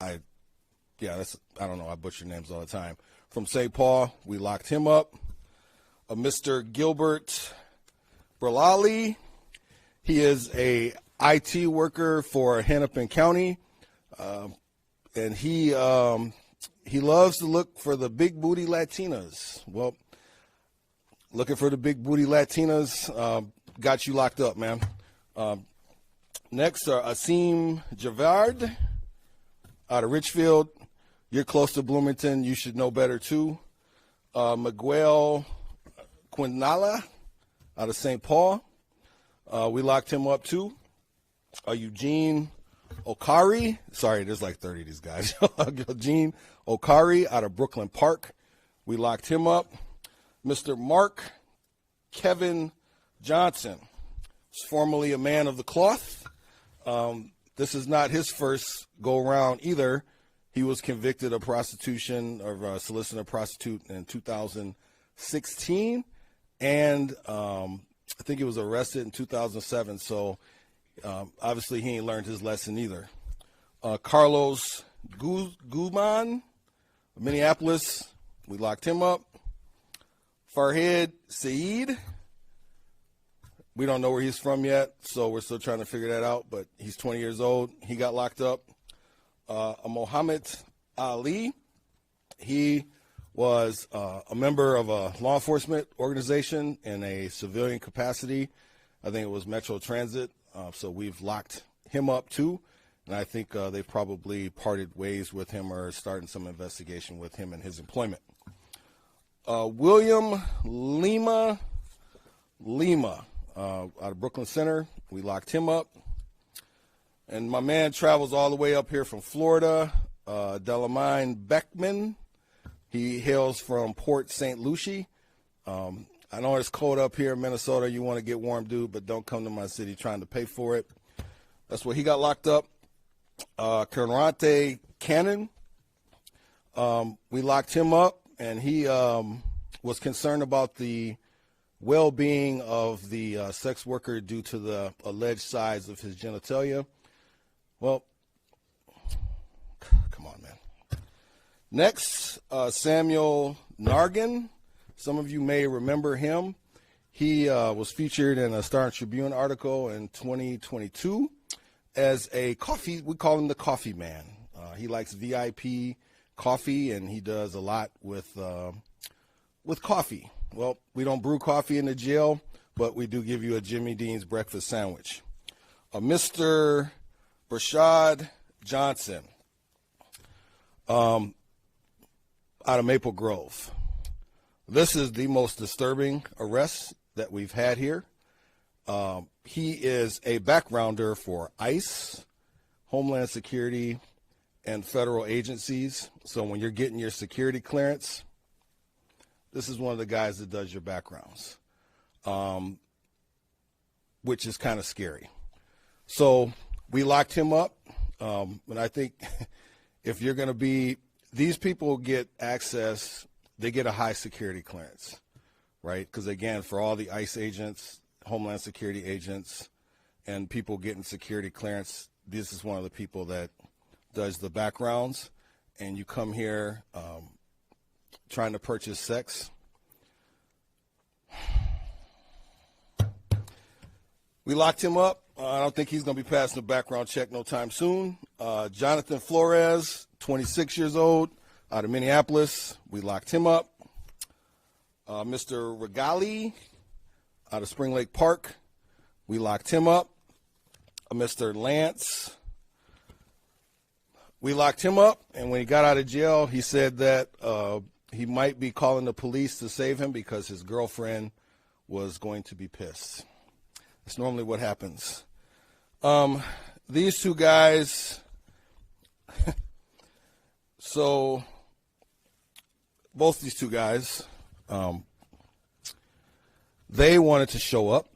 I don't know, I butcher names all the time. From St. Paul, we locked him up. Mr. Gilbert Bralali, he is a IT worker for Hennepin County, and he loves to look for the big booty Latinas. Well, looking for the big booty Latinas got you locked up, man. Next are Asim Javard out of Richfield. You're close to Bloomington. You should know better, too. Miguel Quinala out of St. Paul. We locked him up, too. Eugene Okari. Sorry, there's like 30 of these guys. Eugene Okari out of Brooklyn Park. We locked him up. Mr. Mark Kevin Johnson is formerly a man of the cloth. This is not his first go-around either. He was convicted of prostitution, or soliciting a prostitute in 2016, and I think he was arrested in 2007, so obviously he ain't learned his lesson either. Carlos Guzman, Minneapolis, we locked him up. Farhad Saeed, we don't know where he's from yet, so we're still trying to figure that out, but he's 20 years old. He got locked up. Mohammed Ali, he was a member of a law enforcement organization in a civilian capacity. I think it was Metro Transit, so we've locked him up too, and I think they probably parted ways with him or starting some investigation with him and his employment. William Lima out of Brooklyn Center, we locked him up. And my man travels all the way up here from Florida, Delamine Beckman. He hails from Port St. Lucie. I know it's cold up here in Minnesota. You want to get warm, dude, but don't come to my city trying to pay for it. That's where he got locked up. Carnante Cannon, we locked him up, and he was concerned about the well-being of the sex worker due to the alleged size of his genitalia. Well, come on, man. Next, Samuel Nargan. Some of you may remember him. He was featured in a Star Tribune article in 2022 as a coffee, we call him the coffee man. He likes VIP coffee, and he does a lot with coffee. Well, we don't brew coffee in the jail, but we do give you a Jimmy Dean's breakfast sandwich. Mr. Brashad Johnson out of Maple Grove. This is the most disturbing arrest that we've had here. He is a backgrounder for ICE, Homeland Security, and federal agencies. So when you're getting your security clearance, this is one of the guys that does your backgrounds, which is kind of scary. So we locked him up, and I think if you're going to be, these people get access, they get a high security clearance, right? Because, again, for all the ICE agents, Homeland Security agents, and people getting security clearance, this is one of the people that does the backgrounds, and you come here trying to purchase sex. We locked him up. I don't think he's going to be passing a background check no time soon. Jonathan Flores, 26 years old, out of Minneapolis. We locked him up. Mr. Regali, out of Spring Lake Park. We locked him up. Mr. Lance, we locked him up. And when he got out of jail, he said that he might be calling the police to save him because his girlfriend was going to be pissed. That's normally what happens. These two guys, so both these two guys, they wanted to show up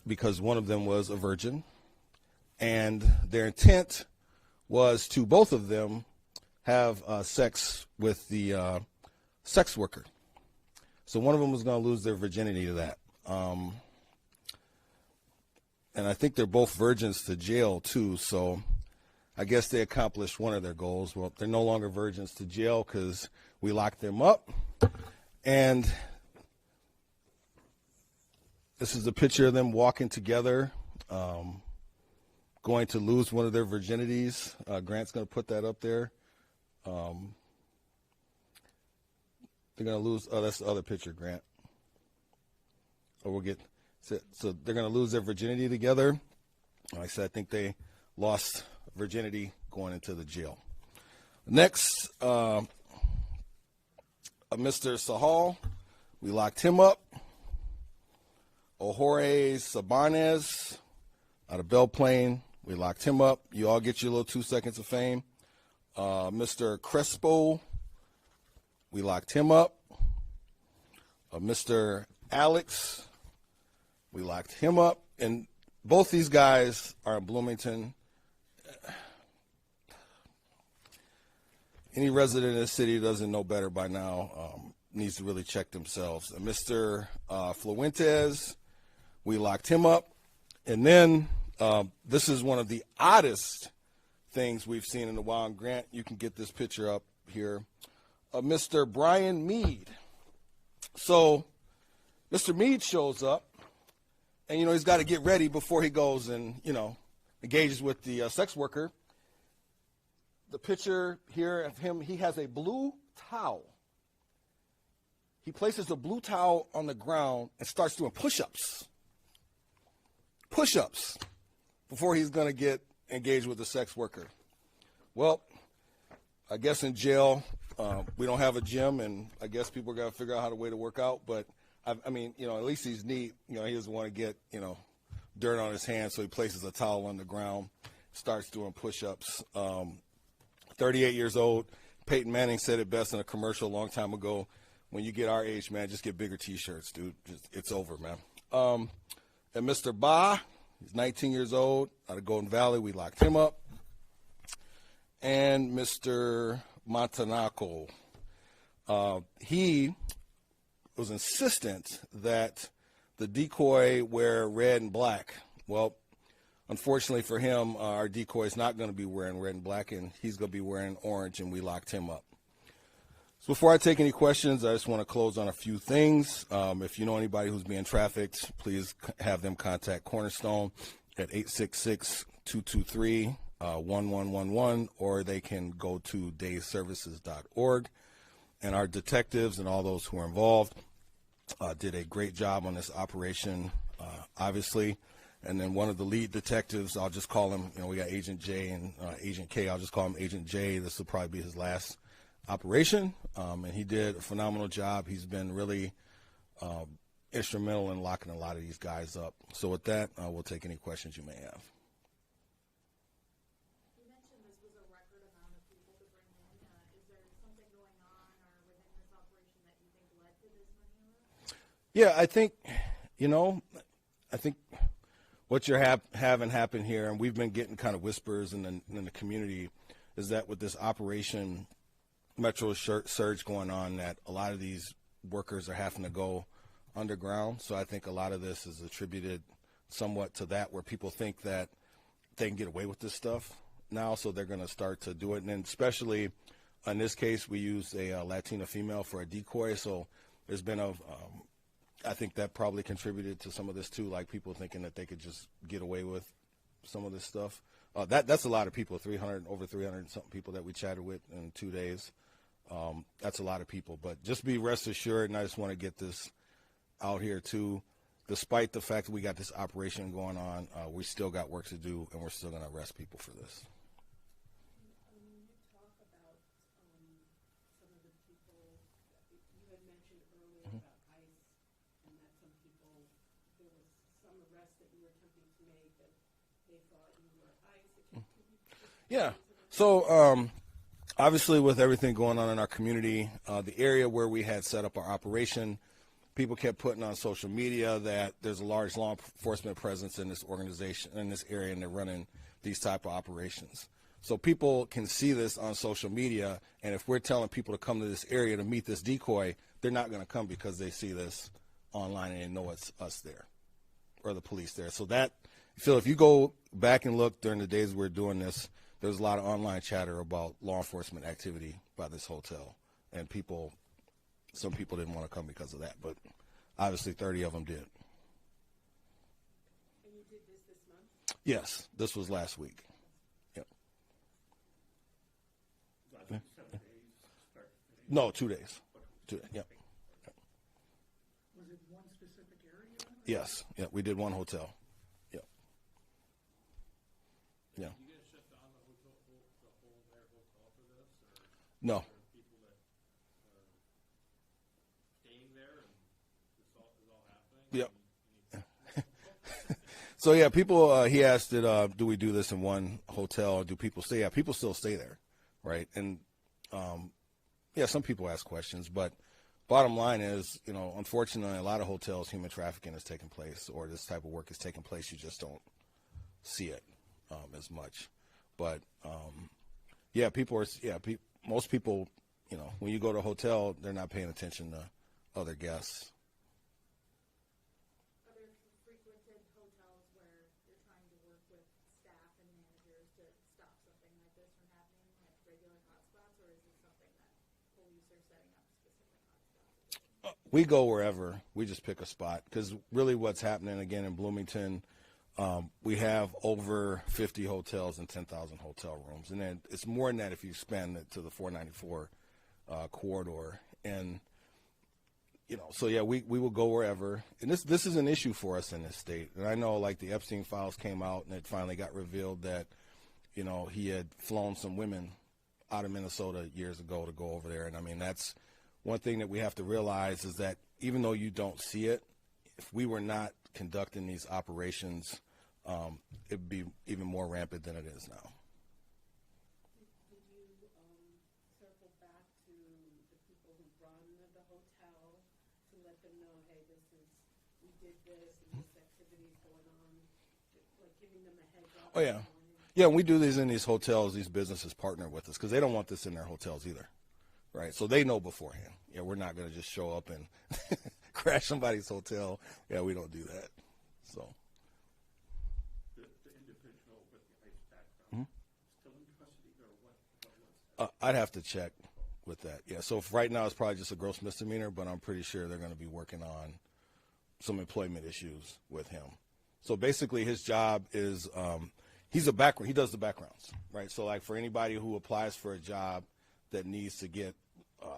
because one of them was a virgin, and their intent was to both of them have sex with the sex worker. So one of them was going to lose their virginity to that. And I think they're both virgins to jail, too. So I guess they accomplished one of their goals. Well, they're no longer virgins to jail because we locked them up. And this is a picture of them walking together, going to lose one of their virginities. Grant's going to put that up there. They're going to lose. Oh, that's the other picture, Grant. Or we'll get. So they're going to lose their virginity together. Like I said, I think they lost virginity going into the jail. Next, Mr. Sahal, we locked him up. Ohore Sabarnes out of Belle Plaine, we locked him up. You all get your little 2 seconds of fame. Mr. Crespo, we locked him up. Mr. Alex, we locked him up. And both these guys are in Bloomington. Any resident in the city who doesn't know better by now needs to really check themselves. Mr. Fluentes, we locked him up. And then this is one of the oddest things we've seen in a while. And Grant, you can get this picture up here. Mr. Brian Mead. So Mr. Mead shows up, and, he's got to get ready before he goes and, engages with the sex worker. The picture here of him, he has a blue towel. He places a blue towel on the ground and starts doing push-ups. Push-ups before he's going to get engaged with the sex worker. Well, I guess in jail, we don't have a gym, and I guess people are going to figure out how to way to work out. But, at least he's neat. He doesn't want to get, dirt on his hands, so he places a towel on the ground, starts doing push-ups. 38 years old. Peyton Manning said it best in a commercial a long time ago. When you get our age, man, just get bigger T-shirts, dude. It's over, man. And Mr. Ba, he's 19 years old, out of Golden Valley. We locked him up. And Mr. Montanaco, he was insistent that the decoy wear red and black. Well, unfortunately for him, our decoy is not going to be wearing red and black, and he's going to be wearing orange, and we locked him up. So before I take any questions, I just want to close on a few things. If you know anybody who's being trafficked, please have them contact Cornerstone at 866-223-1111, or they can go to dayservices.org. And our detectives and all those who are involved did a great job on this operation, obviously. And then one of the lead detectives, I'll just call him, we got Agent J and Agent K. I'll just call him Agent J. This will probably be his last operation. And he did a phenomenal job. He's been really instrumental in locking a lot of these guys up. So with that, we'll take any questions you may have. You mentioned this was a record amount of people to bring in. Is there something going on or within this operation that you think led to this money arrest? Yeah, I think what you're having happen here, and we've been getting kind of whispers in the community, is that with this Operation Metro Surge going on, that a lot of these workers are having to go underground. So I think a lot of this is attributed somewhat to that, where people think that they can get away with this stuff now, so they're going to start to do it. And then especially in this case, we used a Latina female for a decoy, so there's been I think that probably contributed to some of this too, like people thinking that they could just get away with some of this stuff. That's a lot of people, over 300 something people that we chatted with in 2 days. That's a lot of people, but just be rest assured, and I just want to get this out here too. Despite the fact that we got this operation going on, we still got work to do, and we're still going to arrest people for this. When you talk about some of the people that you had mentioned earlier about ICE, and that some people, there was some arrests that you were attempting to make that they thought you were ICE. Yeah. So obviously with everything going on in our community, the area where we had set up our operation, people kept putting on social media that there's a large law enforcement presence in this organization, in this area, and they're running these type of operations. So people can see this on social media, and if we're telling people to come to this area to meet this decoy, they're not going to come because they see this online and they know it's us there or the police there. So if you go back and look during the days we're doing this, there's a lot of online chatter about law enforcement activity by this hotel, and some people didn't want to come because of that, but obviously 30 of them did. And you did this month? Yes, this was last week. Yep. No, 2 days. 2 days. Yep. Was it one specific area? Yes. Yeah, we did one hotel. Yep. Yeah. You guys shut down the whole entire hotel for this, or No. are there people that are staying there and this is all happening? Yep. So yeah, people. He asked, do we do this in one hotel, or do people stay? Yeah, people still stay there, right? And yeah, some people ask questions, but bottom line is, unfortunately, a lot of hotels, human trafficking is taking place, or this type of work is taking place. You just don't see it as much. But yeah, most people, when you go to a hotel, they're not paying attention to other guests. Are there frequented hotels where you're trying to work with staff and managers to stop something like this from happening, like regular hotspots, or is this something that police are setting up specific hotspots? We go wherever. We just pick a spot, because really what's happening again in Bloomington, we have over 50 hotels and 10,000 hotel rooms, and then it's more than that if you expand it to the 494 corridor. And so yeah, we will go wherever. And this is an issue for us in this state. And I know, like, the Epstein files came out, and it finally got revealed that he had flown some women out of Minnesota years ago to go over there. And I mean, that's one thing that we have to realize, is that even though you don't see it, if we were not conducting these operations, it'd be even more rampant than it is now. Did you circle back to the people who run the hotel to let them know, hey, we did this and this activity is going on, like giving them a heads up? Oh, yeah. Yeah, when we do these in these hotels, these businesses partner with us, because they don't want this in their hotels either, right? So they know beforehand. Yeah, we're not going to just show up and crash somebody's hotel. Yeah, we don't do that. So. The individual with the ICE background, still in custody, or what? I'd have to check with that. Yeah, so right now it's probably just a gross misdemeanor, but I'm pretty sure they're going to be working on some employment issues with him. So basically his job is he does the backgrounds, right? So like for anybody who applies for a job that needs to get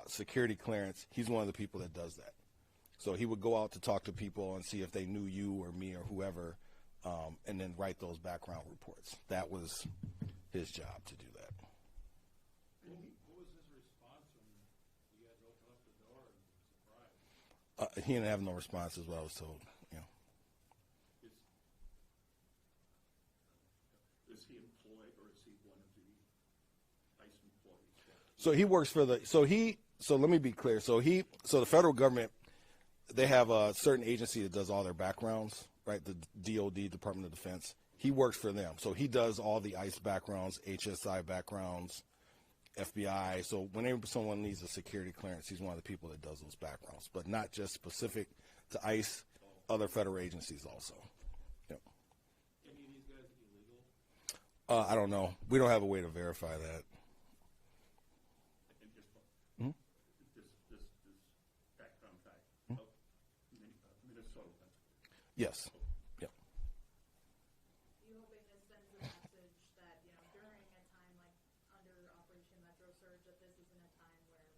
security clearance, he's one of the people that does that. So he would go out to talk to people and see if they knew you or me or whoever, and then write those background reports. That was his job to do that. What was his response when you guys opened up the door and surprised? He didn't have no response, is what I was told. Is he employed, or is he one of the ICE employees? So he works for so let me be clear. So the federal government, they have a certain agency that does all their backgrounds, right? The DOD, Department of Defense. He works for them. So he does all the ICE backgrounds, HSI backgrounds, FBI. So whenever someone needs a security clearance, he's one of the people that does those backgrounds, but not just specific to ICE, other federal agencies also. Yep. Any of these guys illegal? I don't know. We don't have a way to verify that. And this background guy, Minnesota, Pennsylvania. Yes. Yep. You hoping this sends a message that, during a time like under Operation Metro Surge, that this isn't a time where,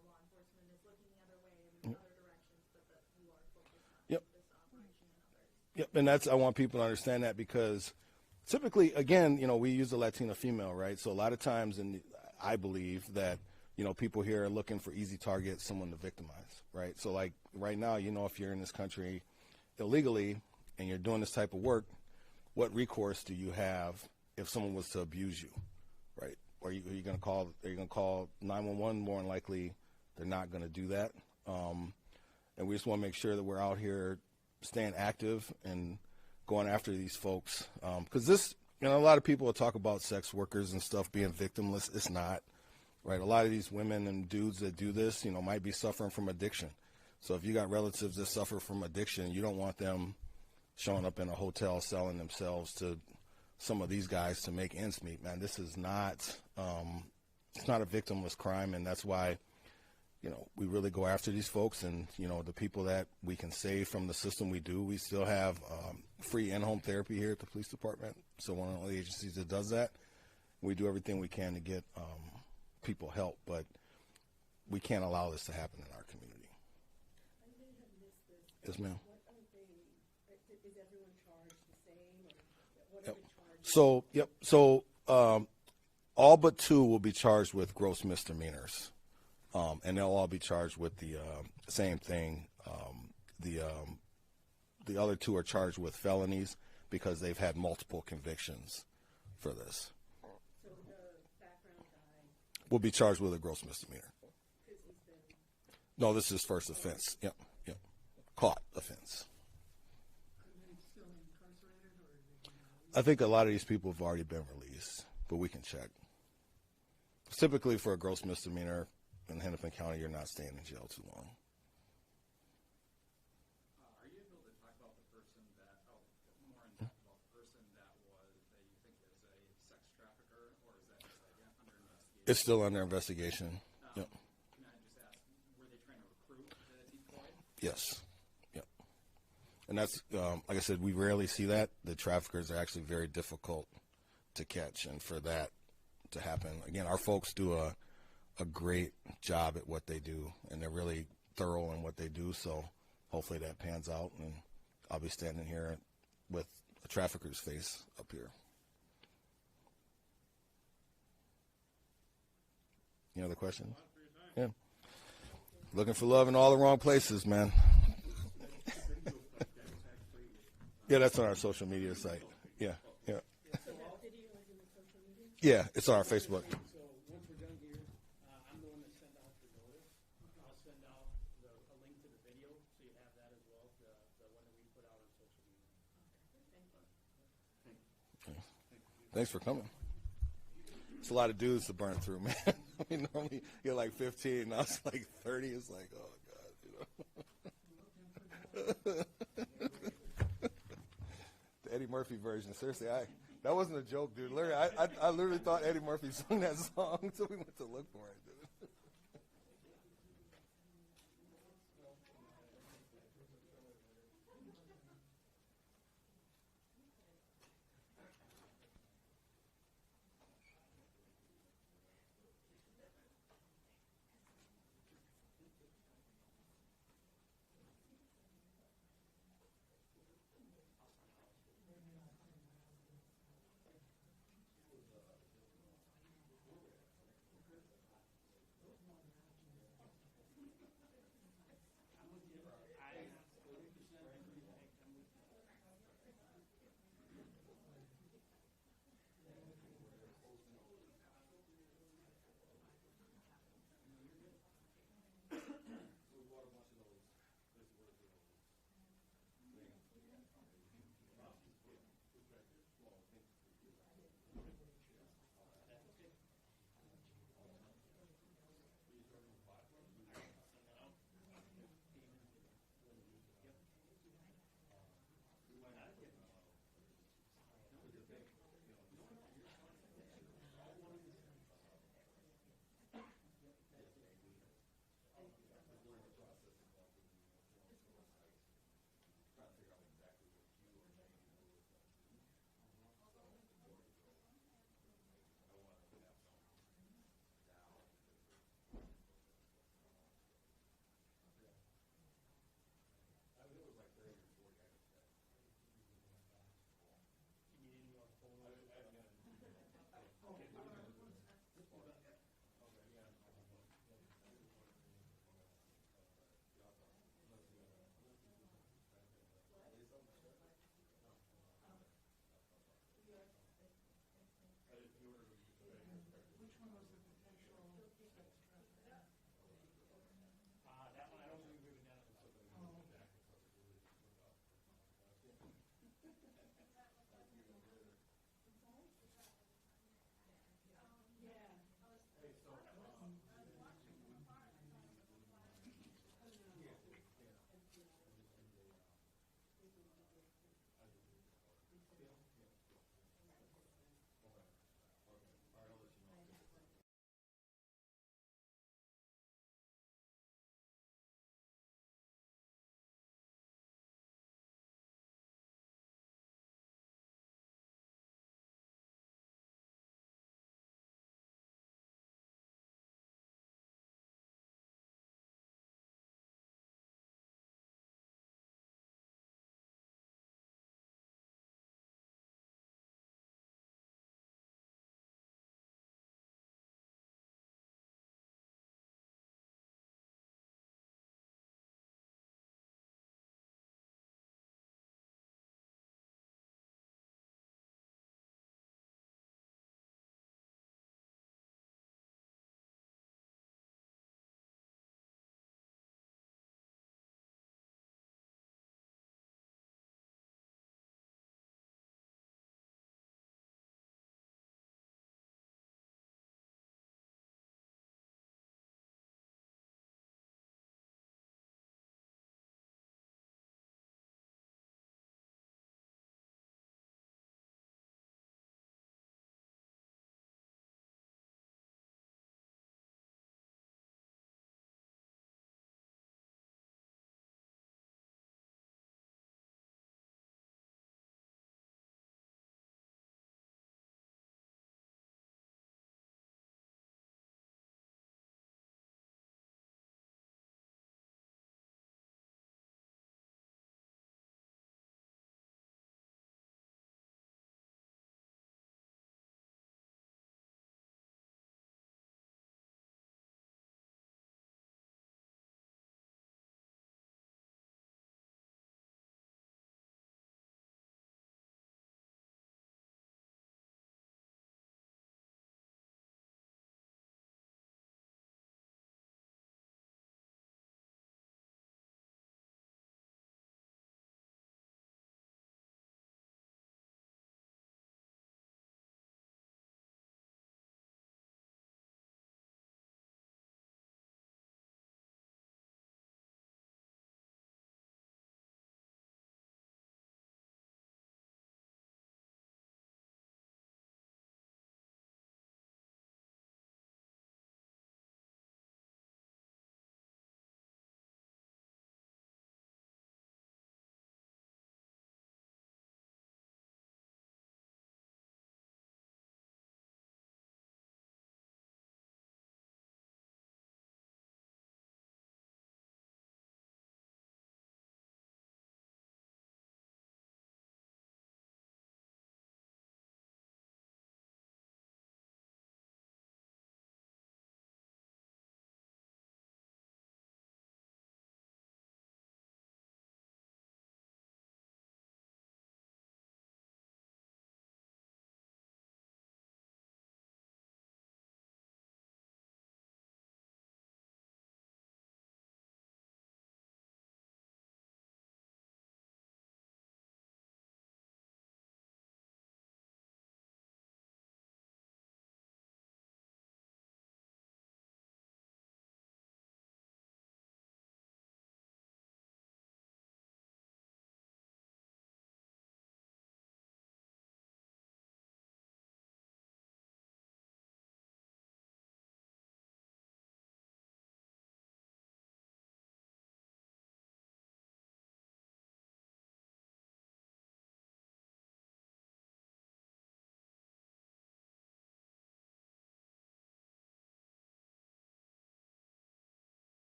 law enforcement is looking the other way and in other directions, but that you are focused on Yep. this operation and others? Yep. And I want people to understand that, because typically, again, we use the Latina female, right? So a lot of times, I believe that, people here are looking for easy targets, someone to victimize, right? So like right now, if you're in this country illegally and you're doing this type of work, what recourse do you have if someone was to abuse you, right? Are you going to call 911? More than likely, they're not going to do that. And we just want to make sure that we're out here staying active and going after these folks. Because this, a lot of people will talk about sex workers and stuff being victimless. It's not, right? A lot of these women and dudes that do this, might be suffering from addiction. So if you got relatives that suffer from addiction, you don't want them showing up in a hotel selling themselves to some of these guys to make ends meet, man. This is not, it's not a victimless crime, and that's why, you know, we really go after these folks, and, you know, the people that we can save from the system, we do. We still have free in-home therapy here at the police department, so one of the only agencies that does that. We do everything we can to get people help, but we can't allow this to happen in our community. I may have missed this. Yes, ma'am. What are they, is everyone charged the same, or what are Yep. the charges? So, yep. So, all but 2 will be charged with gross misdemeanors, and they'll all be charged with the same thing. The other 2 are charged with felonies because they've had multiple convictions for this. So the background guy, Will be charged with a gross misdemeanor. because he's been, No, this is first offense. Yep, yep. Caught offense. Are they still incarcerated or are they been I think a lot of these people have already been released, but we can check. Typically, for a gross misdemeanor in Hennepin County, you're not staying in jail too long. Are you able to talk about the person that, more in depth about the person that you think is a sex trafficker, or is that just like under investigation? It's still under investigation. Yep. Can I just ask, were they trying to recruit the decoy? Yes. Yep. And that's, like I said, we rarely see that. The traffickers are actually very difficult to catch, and for that to happen, again, our folks do a great job at what they do, and they're really thorough in what they do, so hopefully that pans out, and I'll be standing here with a trafficker's face up here. Any other questions? Yeah. Looking for love in all the wrong places, man. Yeah, that's on our social media site. Yeah, yeah. so that video is in the social media? Yeah, it's on our Facebook. So once we're done here, I'm the one that send out the notice. I'll send out a link to the video, so you have that as well, the one that we put out on social media. Thanks for coming. It's a lot of dudes to burn through, man. I mean, normally you get like 15, now it's like 30. It's like, oh, God, you know. The Eddie Murphy version. Seriously, that wasn't a joke, dude. Literally, I literally thought Eddie Murphy sung that song until we went to look for it, dude.